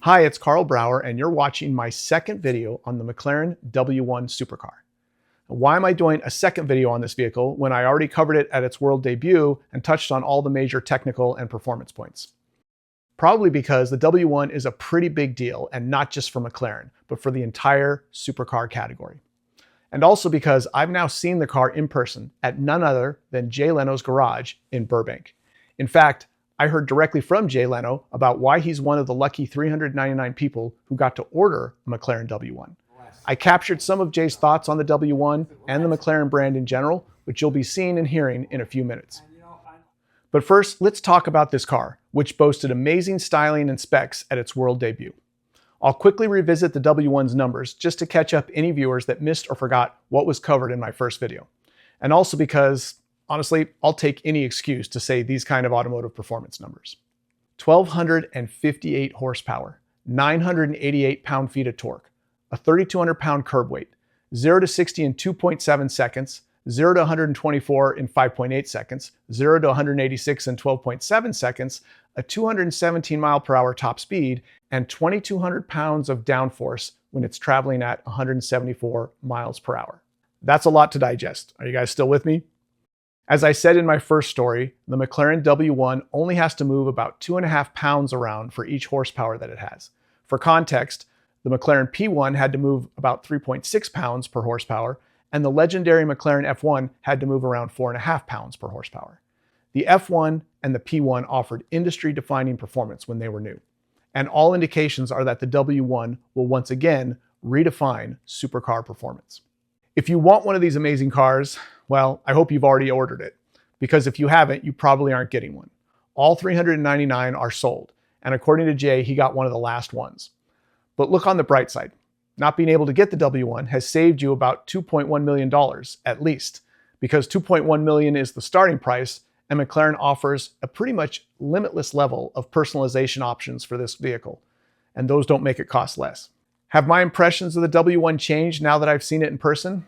Hi, it's Carl Brower, and you're watching my second video on the McLaren W1 supercar. Why am I doing a second video on this vehicle when I already covered it at its world debut and touched on all the major technical and performance points? Probably because the W1 is a pretty big deal, and not just for McLaren, but for the entire supercar category. And also because I've now seen the car in person at none other than Jay Leno's garage in Burbank. In fact, I heard directly from Jay Leno about why he's one of the lucky 399 people who got to order a McLaren W1. I captured some of Jay's thoughts on the W1 and the McLaren brand in general, which you'll be seeing and hearing in a few minutes. But first, let's talk about this car, which boasted amazing styling and specs at its world debut. I'll quickly revisit the W1's numbers just to catch up any viewers that missed or forgot what was covered in my first video. And also because, honestly, I'll take any excuse to say these kind of automotive performance numbers. 1,258 horsepower, 988 pound-feet of torque, a 3,200 pound curb weight, 0 to 60 in 2.7 seconds, 0 to 124 in 5.8 seconds, 0 to 186 in 12.7 seconds, a 217 mile per hour top speed, and 2,200 pounds of downforce when it's traveling at 174 miles per hour. That's a lot to digest. Are you guys still with me? As I said in my first story, the McLaren W1 only has to move about 2.5 pounds around for each horsepower that it has. For context, the McLaren P1 had to move about 3.6 pounds per horsepower, and the legendary McLaren F1 had to move around 4.5 pounds per horsepower. The F1 and the P1 offered industry-defining performance when they were new, and all indications are that the W1 will once again redefine supercar performance. If you want one of these amazing cars, well, I hope you've already ordered it, because if you haven't, you probably aren't getting one. All 399 are sold, and according to Jay, he got one of the last ones. But look on the bright side. Not being able to get the W1 has saved you about $2.1 million at least, because $2.1 million is the starting price, and McLaren offers a pretty much limitless level of personalization options for this vehicle, and those don't make it cost less. Have my impressions of the W1 changed now that I've seen it in person?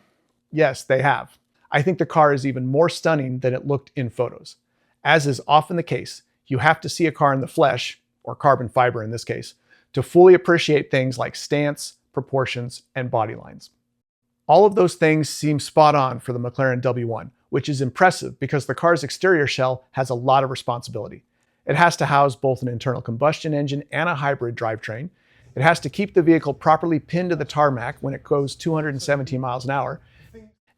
Yes, they have. I think the car is even more stunning than it looked in photos. As is often the case, you have to see a car in the flesh, or carbon fiber in this case, to fully appreciate things like stance, proportions, and body lines. All of those things seem spot on for the McLaren W1, which is impressive because the car's exterior shell has a lot of responsibility. It has to house both an internal combustion engine and a hybrid drivetrain. It has to keep the vehicle properly pinned to the tarmac when it goes 217 miles an hour.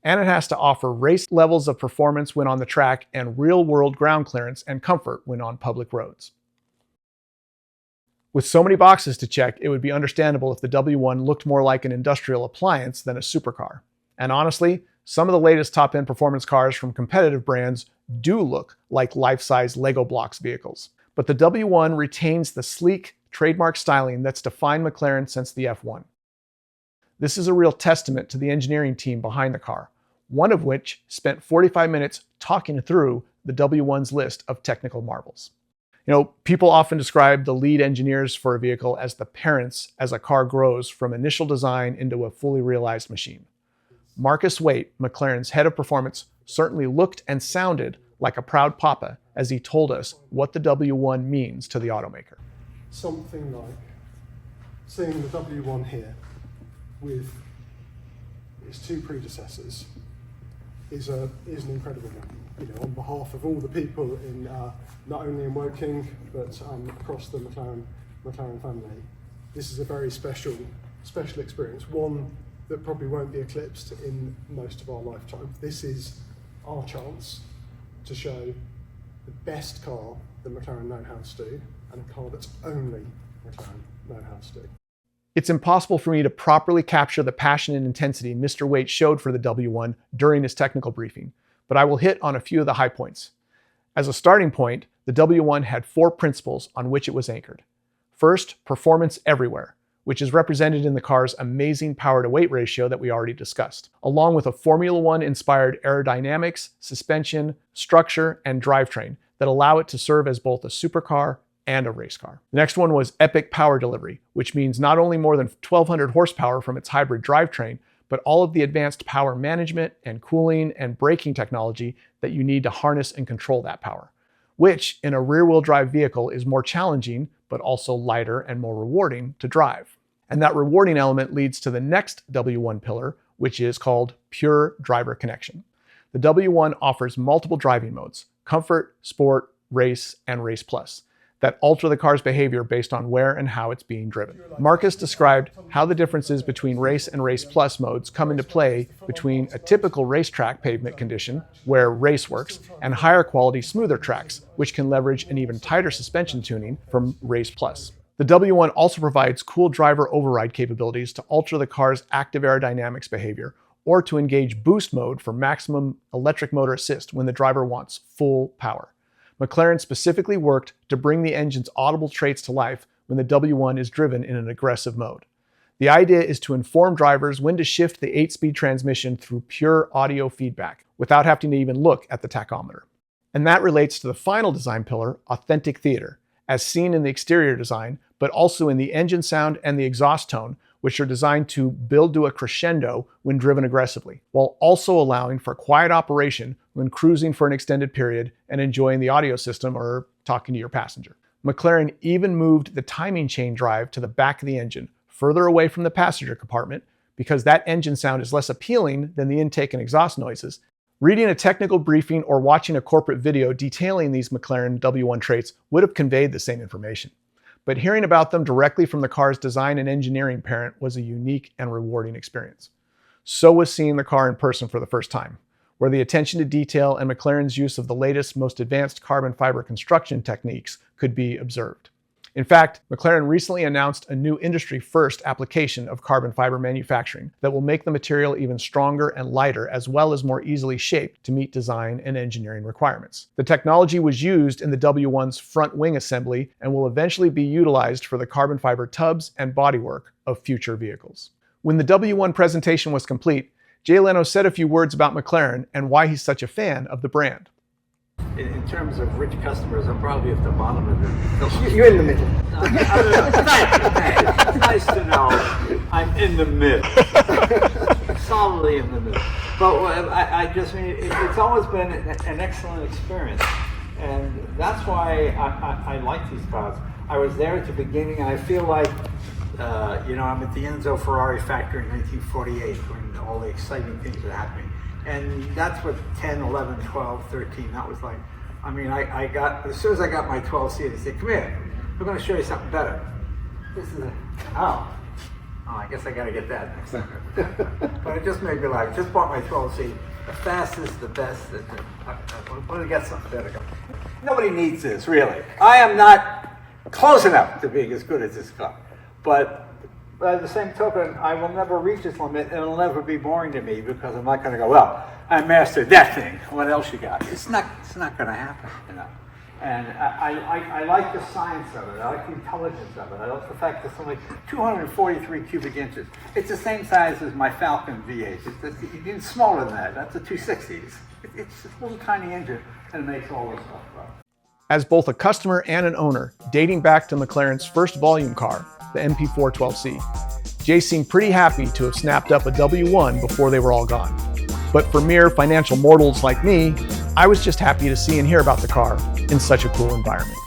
And it has to offer race levels of performance when on the track and real-world ground clearance and comfort when on public roads. With so many boxes to check, it would be understandable if the W1 looked more like an industrial appliance than a supercar. And honestly, some of the latest top-end performance cars from competitive brands do look like life-size Lego blocks vehicles. But the W1 retains the sleek, trademark styling that's defined McLaren since the F1. This is a real testament to the engineering team behind the car, one of which spent 45 minutes talking through the W1's list of technical marvels. You know, people often describe the lead engineers for a vehicle as the parents as a car grows from initial design into a fully realized machine. Marcus Waite, McLaren's head of performance, certainly looked and sounded like a proud papa as he told us what the W1 means to the automaker. Something like seeing the W1 here with its two predecessors is an incredible moment. You know, on behalf of all the people in not only in Woking but across the McLaren family, this is a very special experience. One that probably won't be eclipsed in most of our lifetime. This is our chance to show the best car that McLaren know how to do, and a car that's only McLaren know how to do. It's impossible for me to properly capture the passion and intensity Mr. Waite showed for the W1 during his technical briefing, but I will hit on a few of the high points. As a starting point, the W1 had 4 principles on which it was anchored. First, performance everywhere, which is represented in the car's amazing power-to-weight ratio that we already discussed, along with a Formula One-inspired aerodynamics, suspension, structure, and drivetrain that allow it to serve as both a supercar and a race car. The next one was epic power delivery, which means not only more than 1,200 horsepower from its hybrid drivetrain, but all of the advanced power management and cooling and braking technology that you need to harness and control that power, which in a rear-wheel drive vehicle is more challenging, but also lighter and more rewarding to drive. And that rewarding element leads to the next W1 pillar, which is called pure driver connection. The W1 offers multiple driving modes: comfort, sport, race, and race plus, that alter the car's behavior based on where and how it's being driven. Marcus described how the differences between race and race plus modes come into play between a typical racetrack pavement condition, where race works, and higher quality, smoother tracks, which can leverage an even tighter suspension tuning from race plus. The W1 also provides cool driver override capabilities to alter the car's active aerodynamics behavior, or to engage boost mode for maximum electric motor assist when the driver wants full power. McLaren specifically worked to bring the engine's audible traits to life when the W1 is driven in an aggressive mode. The idea is to inform drivers when to shift the 8-speed transmission through pure audio feedback without having to even look at the tachometer. And that relates to the final design pillar, authentic theater, as seen in the exterior design, but also in the engine sound and the exhaust tone, which are designed to build to a crescendo when driven aggressively, while also allowing for quiet operation when cruising for an extended period and enjoying the audio system or talking to your passenger. McLaren even moved the timing chain drive to the back of the engine, further away from the passenger compartment, because that engine sound is less appealing than the intake and exhaust noises. Reading a technical briefing or watching a corporate video detailing these McLaren W1 traits would have conveyed the same information. But hearing about them directly from the car's design and engineering parent was a unique and rewarding experience. So was seeing the car in person for the first time, where the attention to detail and McLaren's use of the latest, most advanced carbon fiber construction techniques could be observed. In fact, McLaren recently announced a new industry-first application of carbon fiber manufacturing that will make the material even stronger and lighter, as well as more easily shaped to meet design and engineering requirements. The technology was used in the W1's front wing assembly and will eventually be utilized for the carbon fiber tubs and bodywork of future vehicles. When the W1 presentation was complete, Jay Leno said a few words about McLaren and why he's such a fan of the brand. In terms of rich customers, I'm probably at the bottom of the... You're in the middle. It's nice to know I'm in the middle. Solidly in the middle. But I just mean, it's always been an excellent experience. And that's why I like these cars. I was there at the beginning, and I feel like, I'm at the Enzo Ferrari factory in 1948 when all the exciting things were happening. And that's what 10, 11, 12, 13, that was like. I mean, I got, as soon as I got my 12C, they said, come here, we're going to show you something better. This is I guess I got to get that next time. But it just made me like, just bought my 12C, the fastest, the best, we're going to get something better. Nobody needs this, really. I am not close enough to being as good as this car. But by the same token, I will never reach its limit, and it'll never be boring to me, because I'm not going to go, well, I mastered that thing. What else you got? It's not going to happen, And I like the science of it. I like the intelligence of it. I like the fact that it's only 243 cubic inches. It's the same size as my Falcon V8. It's smaller than that. That's a 260. It's a little tiny engine, and it makes all this stuff right. As both a customer and an owner, dating back to McLaren's first volume car, the MP412C, Jay seemed pretty happy to have snapped up a W1 before they were all gone. But for mere financial mortals like me, I was just happy to see and hear about the car in such a cool environment.